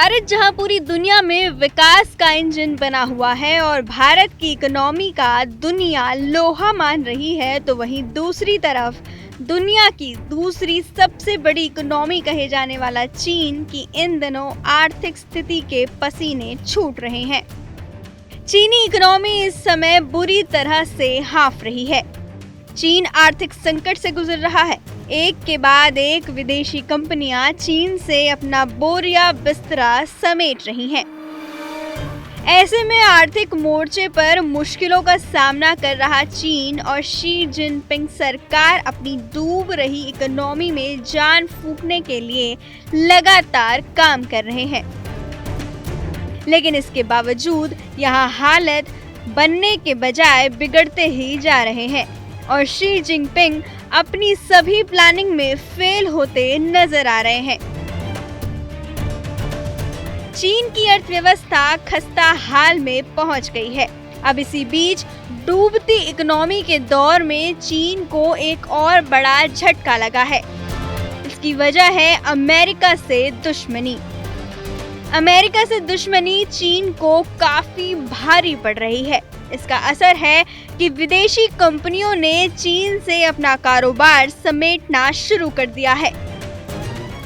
भारत जहां पूरी दुनिया में विकास का इंजन बना हुआ है और भारत की इकोनॉमी का दुनिया लोहा मान रही है, तो वहीं दूसरी तरफ दुनिया की दूसरी सबसे बड़ी इकोनॉमी कहे जाने वाला चीन की इन दिनों आर्थिक स्थिति के पसीने छूट रहे हैं। चीनी इकोनॉमी इस समय बुरी तरह से हाफ रही है। चीन आर्थिक संकट से गुजर रहा है। एक के बाद एक विदेशी कंपनियां चीन से अपना बोरिया बिस्तरा समेट रही हैं। ऐसे में आर्थिक मोर्चे पर मुश्किलों का सामना कर रहा चीन और शी जिनपिंग सरकार अपनी डूब रही इकोनॉमी में जान फूंकने के लिए लगातार काम कर रहे हैं। लेकिन इसके बावजूद यहाँ हालत बनने के बजाय बिगड़ते ही जा रहे हैं और शी जिनपिंग अपनी सभी प्लानिंग में फेल होते नजर आ रहे हैं। चीन की अर्थव्यवस्था खस्ता हाल में पहुंच गई है। अब इसी बीच डूबती इकोनॉमी के दौर में चीन को एक और बड़ा झटका लगा है। इसकी वजह है अमेरिका से दुश्मनी। अमेरिका से दुश्मनी चीन को काफी भारी पड़ रही है। इसका असर है कि विदेशी कंपनियों ने चीन से अपना कारोबार समेटना शुरू कर दिया है।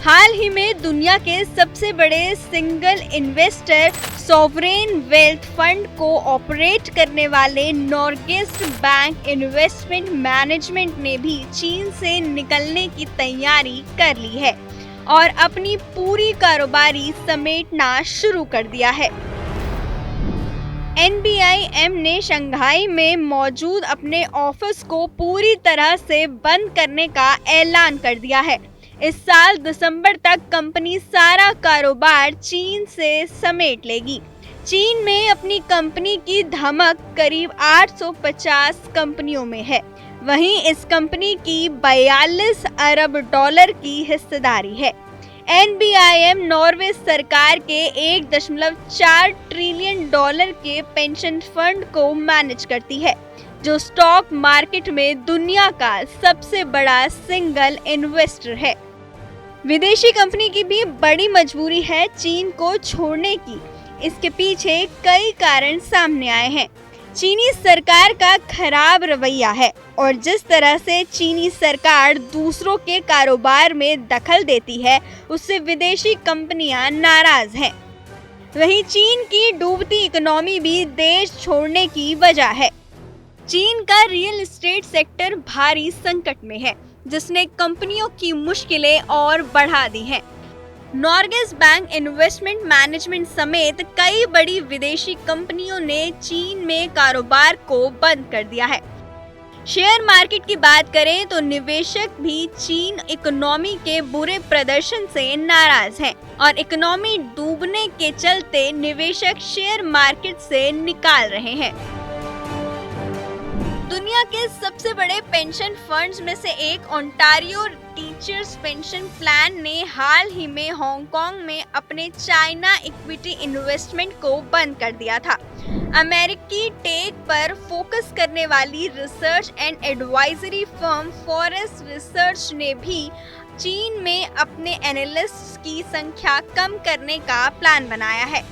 हाल ही में दुनिया के सबसे बड़े single investor sovereign wealth fund को ऑपरेट करने वाले नॉर्गेस्ट बैंक इन्वेस्टमेंट मैनेजमेंट ने भी चीन से निकलने की तैयारी कर ली है और अपनी पूरी कारोबारी समेटना शुरू कर दिया है। NBIM ने शंघाई में मौजूद अपने ऑफिस को पूरी तरह से बंद करने का ऐलान कर दिया है। इस साल दिसंबर तक कंपनी सारा कारोबार चीन से समेट लेगी। चीन में अपनी कंपनी की धमक करीब 850 कंपनियों में है। वहीं इस कंपनी की 42 अरब डॉलर की हिस्सेदारी है। NBIM नॉर्वे सरकार के 1.4 ट्रिलियन डॉलर के पेंशन फंड को मैनेज करती है, जो स्टॉक मार्केट में दुनिया का सबसे बड़ा सिंगल इन्वेस्टर है। विदेशी कंपनी की भी बड़ी मजबूरी है चीन को छोड़ने की। इसके पीछे कई कारण सामने आए हैं। चीनी सरकार का खराब रवैया है और जिस तरह से चीनी सरकार दूसरों के कारोबार में दखल देती है, उससे विदेशी कंपनियां नाराज हैं। वहीं चीन की डूबती इकोनॉमी भी देश छोड़ने की वजह है। चीन का रियल एस्टेट सेक्टर भारी संकट में है, जिसने कंपनियों की मुश्किलें और बढ़ा दी हैं। नॉर्गेस बैंक इन्वेस्टमेंट मैनेजमेंट समेत कई बड़ी विदेशी कंपनियों ने चीन में कारोबार को बंद कर दिया है। शेयर मार्केट की बात करें तो निवेशक भी चीन इकोनॉमी के बुरे प्रदर्शन से नाराज हैं और इकोनॉमी डूबने के चलते निवेशक शेयर मार्केट से निकाल रहे हैं। दुनिया के सबसे बड़े पेंशन फंड्स में से एक ओंटारियो टीचर्स पेंशन प्लान ने हाल ही में हांगकांग में अपने चाइना इक्विटी इन्वेस्टमेंट को बंद कर दिया था। अमेरिकी टेक पर फोकस करने वाली research and advisory firm forest research ने भी चीन में अपने एनालिस्ट्स की संख्या कम करने का प्लान बनाया है।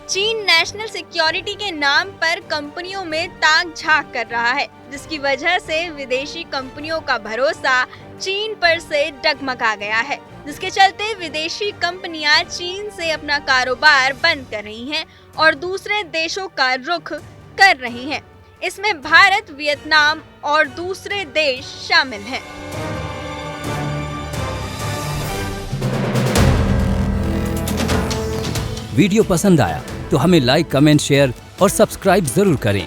चीन नेशनल सिक्योरिटी के नाम पर कंपनियों में ताक झांक कर रहा है, जिसकी वजह से विदेशी कंपनियों का भरोसा चीन पर से डगमगा गया है, जिसके चलते विदेशी कंपनियां चीन से अपना कारोबार बंद कर रही हैं और दूसरे देशों का रुख कर रही हैं। इसमें भारत, वियतनाम और दूसरे देश शामिल हैं। वीडियो पसंद आया तो हमें लाइक, कमेंट, शेयर और सब्सक्राइब जरूर करें।